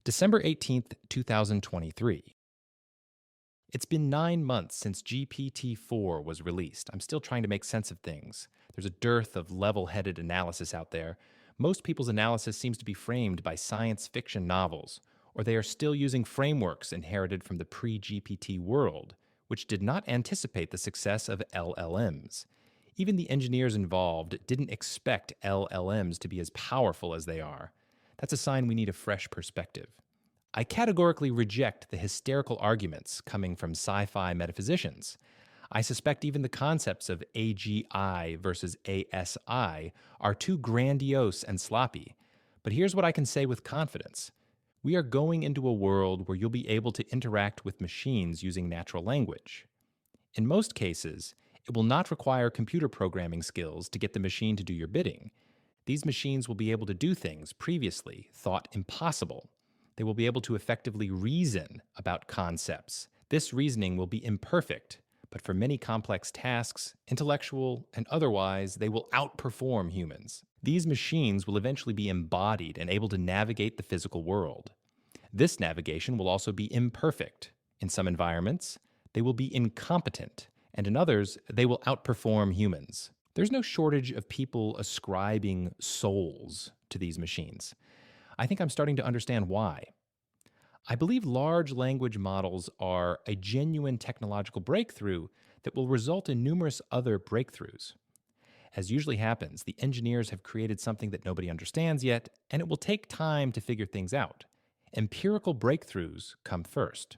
December 18th, 2023. It's been 9 months since GPT-4 was released. I'm still trying to make sense of things. There's a dearth of level headed analysis out there. Most people's analysis seems to be framed by science fiction novels, or they are still using frameworks inherited from the pre GPT world, which did not anticipate the success of LLMs. Even the engineers involved didn't expect LLMs to be as powerful as they are. That's a sign we need a fresh perspective. I categorically reject the hysterical arguments coming from sci fi metaphysicians. I suspect even the concepts of AGI versus ASI are too grandiose and sloppy. But here's what I can say with confidence: we are going into a world where you'll be able to interact with machines using natural language. In most cases, it will not require computer programming skills to get the machine to do your bidding. These machines will be able to do things previously thought impossible. They will be able to effectively reason about concepts. This reasoning will be imperfect, but for many complex tasks, intellectual and otherwise, they will outperform humans. These machines will eventually be embodied and able to navigate the physical world. This navigation will also be imperfect. In some environments, they will be incompetent, and in others, they will outperform humans. There's no shortage of people ascribing souls to these machines. I think I'm starting to understand why. I believe large language models are a genuine technological breakthrough that will result in numerous other breakthroughs. As usually happens, the engineers have created something that nobody understands yet, and it will take time to figure things out. Empirical breakthroughs come first.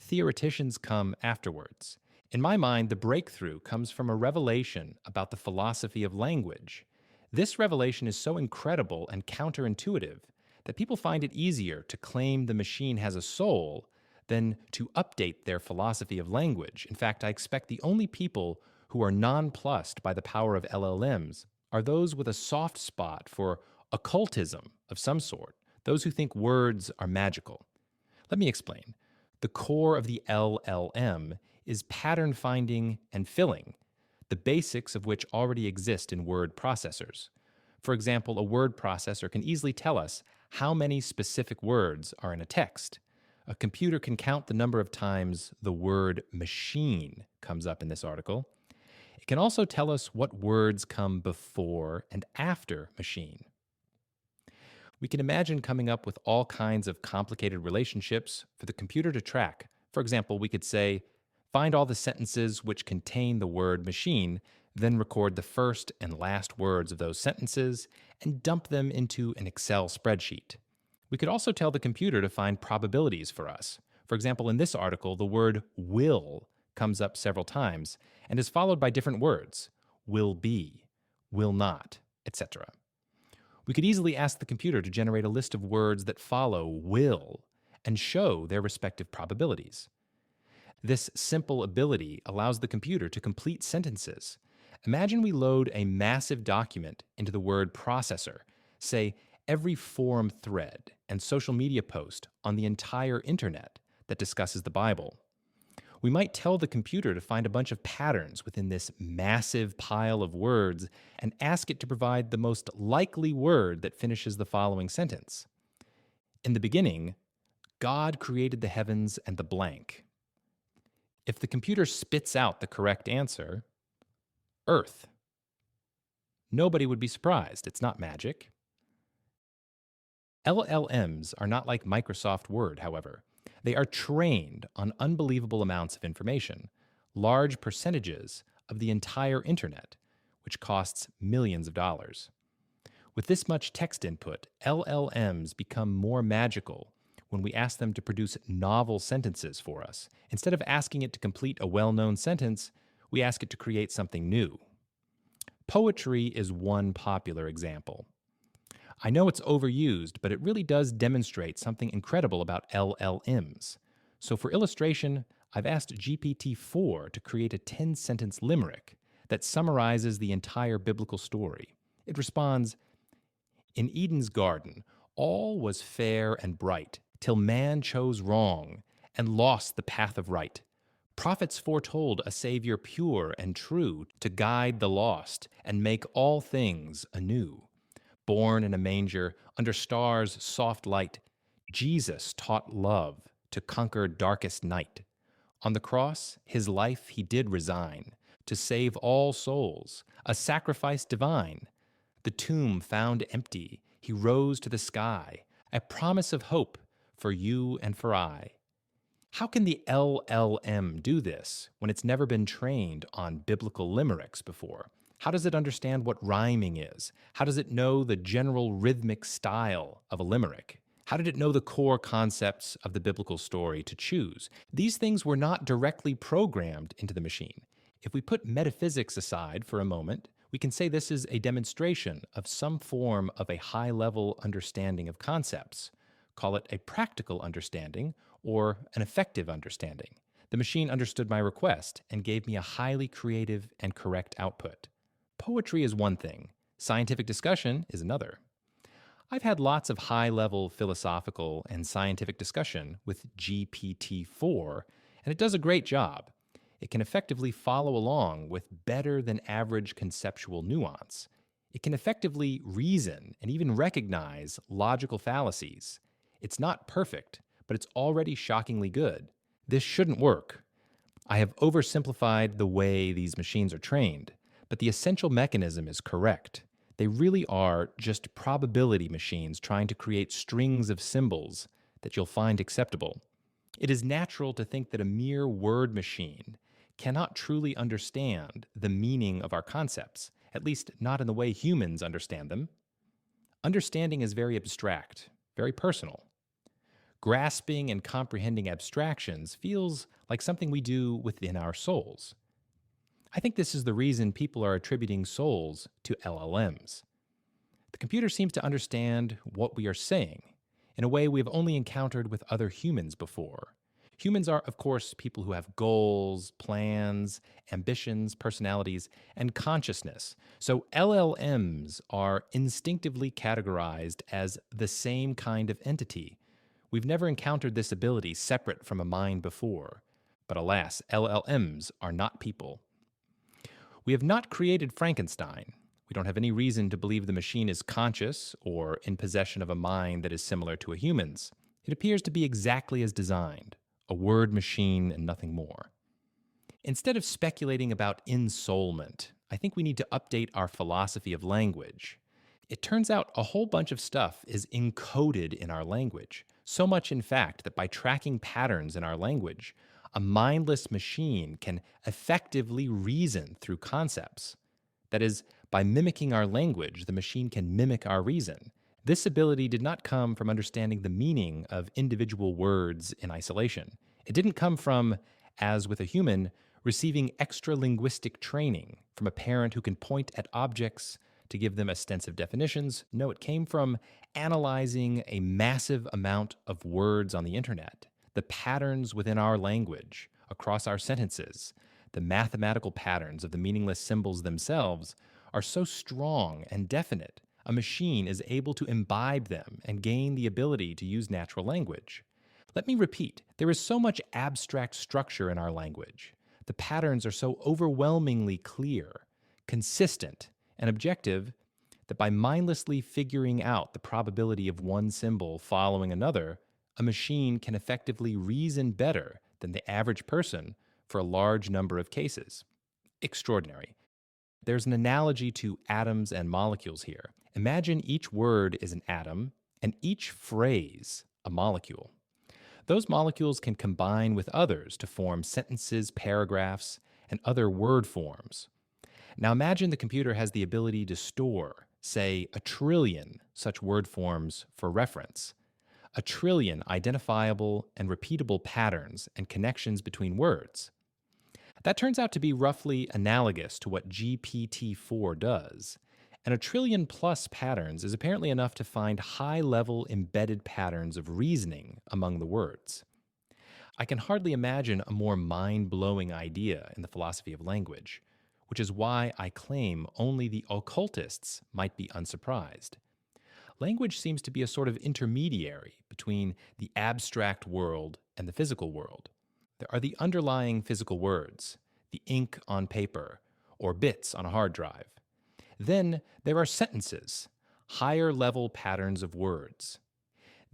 Theoreticians come afterwards. In my mind, the breakthrough comes from a revelation about the philosophy of language. This revelation is so incredible and counterintuitive that people find it easier to claim the machine has a soul than to update their philosophy of language. In fact, I expect the only people who are nonplussed by the power of LLMs are those with a soft spot for occultism of some sort, those who think words are magical. Let me explain. The core of the LLM is pattern finding and filling, the basics of which already exist in word processors. For example, a word processor can easily tell us how many specific words are in a text. A computer can count the number of times the word machine comes up in this article. It can also tell us what words come before and after machine. We can imagine coming up with all kinds of complicated relationships for the computer to track. For example, we could say, find all the sentences which contain the word machine, then record the first and last words of those sentences and dump them into an Excel spreadsheet. We could also tell the computer to find probabilities for us. For example, in this article, the word will comes up several times and is followed by different words: will be, will not, etc. We could easily ask the computer to generate a list of words that follow will and show their respective probabilities. This simple ability allows the computer to complete sentences. Imagine we load a massive document into the word processor, say every forum thread and social media post on the entire internet that discusses the Bible. We might tell the computer to find a bunch of patterns within this massive pile of words and ask it to provide the most likely word that finishes the following sentence. In the beginning, God created the heavens and the blank. If the computer spits out the correct answer, Earth. Nobody would be surprised. It's not magic. LLMs are not like Microsoft Word, however. They are trained on unbelievable amounts of information, large percentages of the entire internet, which costs millions of dollars. With this much text input, LLMs become more magical when we ask them to produce novel sentences for us. Instead of asking it to complete a well-known sentence, we ask it to create something new. Poetry is one popular example. I know it's overused, but it really does demonstrate something incredible about LLMs. So for illustration, I've asked GPT-4 to create a 10-sentence limerick that summarizes the entire biblical story. It responds, "In Eden's garden, all was fair and bright, till man chose wrong and lost the path of right. Prophets foretold a Savior pure and true to guide the lost and make all things anew. Born in a manger, under stars' soft light, Jesus taught love to conquer darkest night. On the cross, his life he did resign to save all souls, a sacrifice divine. The tomb found empty, he rose to the sky, a promise of hope for you and for I. How can the LLM do this when it's never been trained on biblical limericks before? How does it understand what rhyming is? How does it know the general rhythmic style of a limerick? How did it know the core concepts of the biblical story to choose? These things were not directly programmed into the machine. If we put metaphysics aside for a moment, we can say this is a demonstration of some form of a high level understanding of concepts. Call it a practical understanding or an effective understanding. The machine understood my request and gave me a highly creative and correct output. Poetry is one thing, scientific discussion is another. I've had lots of high level philosophical and scientific discussion with GPT 4, and it does a great job. It can effectively follow along with better than average conceptual nuance. It can effectively reason and even recognize logical fallacies. It's not perfect, but it's already shockingly good. This shouldn't work. I have oversimplified the way these machines are trained, but the essential mechanism is correct. They really are just probability machines trying to create strings of symbols that you'll find acceptable. It is natural to think that a mere word machine cannot truly understand the meaning of our concepts, at least not in the way humans understand them. Understanding is very abstract, very personal. Grasping and comprehending abstractions feels like something we do within our souls. I think this is the reason people are attributing souls to LLMs. The computer seems to understand what we are saying in a way we have only encountered with other humans before. Humans are, of course, people who have goals, plans, ambitions, personalities, and consciousness. So LLMs are instinctively categorized as the same kind of entity. We've never encountered this ability separate from a mind before. But alas, LLMs are not people. We have not created Frankenstein. We don't have any reason to believe the machine is conscious or in possession of a mind that is similar to a human's. It appears to be exactly as designed, a word machine and nothing more. Instead of speculating about ensoulment, I think we need to update our philosophy of language. It turns out a whole bunch of stuff is encoded in our language. So much, in fact, that by tracking patterns in our language, a mindless machine can effectively reason through concepts. That is, by mimicking our language, the machine can mimic our reason. This ability did not come from understanding the meaning of individual words in isolation. It didn't come from, as with a human, receiving extra linguistic training from a parent who can point at objects to give them ostensive definitions. No, it came from analyzing a massive amount of words on the internet, the patterns within our language, across our sentences, the mathematical patterns of the meaningless symbols themselves are so strong and definite, a machine is able to imbibe them and gain the ability to use natural language. Let me repeat, there is so much abstract structure in our language. The patterns are so overwhelmingly clear, consistent, and objective that by mindlessly figuring out the probability of one symbol following another, a machine can effectively reason better than the average person for a large number of cases. Extraordinary. There's an analogy to atoms and molecules here. Imagine each word is an atom and each phrase a molecule. Those molecules can combine with others to form sentences, paragraphs, and other word forms. Now imagine the computer has the ability to store, say, 1,000,000,000,000 such word forms for reference. 1,000,000,000,000 identifiable and repeatable patterns and connections between words. That turns out to be roughly analogous to what GPT-4 does. And 1,000,000,000,000 plus patterns is apparently enough to find high-level embedded patterns of reasoning among the words. I can hardly imagine a more mind-blowing idea in the philosophy of language, which is why I claim only the occultists might be unsurprised. Language seems to be a sort of intermediary between the abstract world and the physical world. There are the underlying physical words, the ink on paper, or bits on a hard drive. Then there are sentences, higher level patterns of words.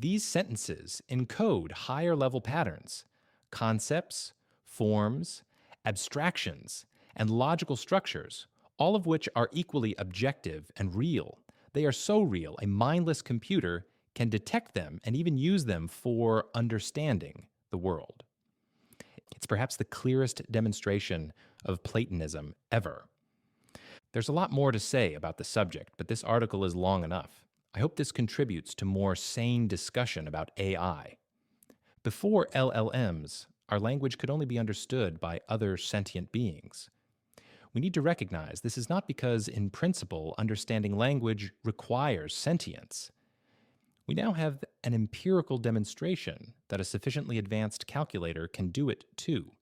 These sentences encode higher level patterns, concepts, forms, abstractions, and logical structures, all of which are equally objective and real. They are so real, a mindless computer can detect them and even use them for understanding the world. It's perhaps the clearest demonstration of Platonism ever. There's a lot more to say about the subject, but this article is long enough. I hope this contributes to more sane discussion about AI. Before LLMs, our language could only be understood by other sentient beings. We need to recognize this is not because, in principle, understanding language requires sentience. We now have an empirical demonstration that a sufficiently advanced calculator can do it too.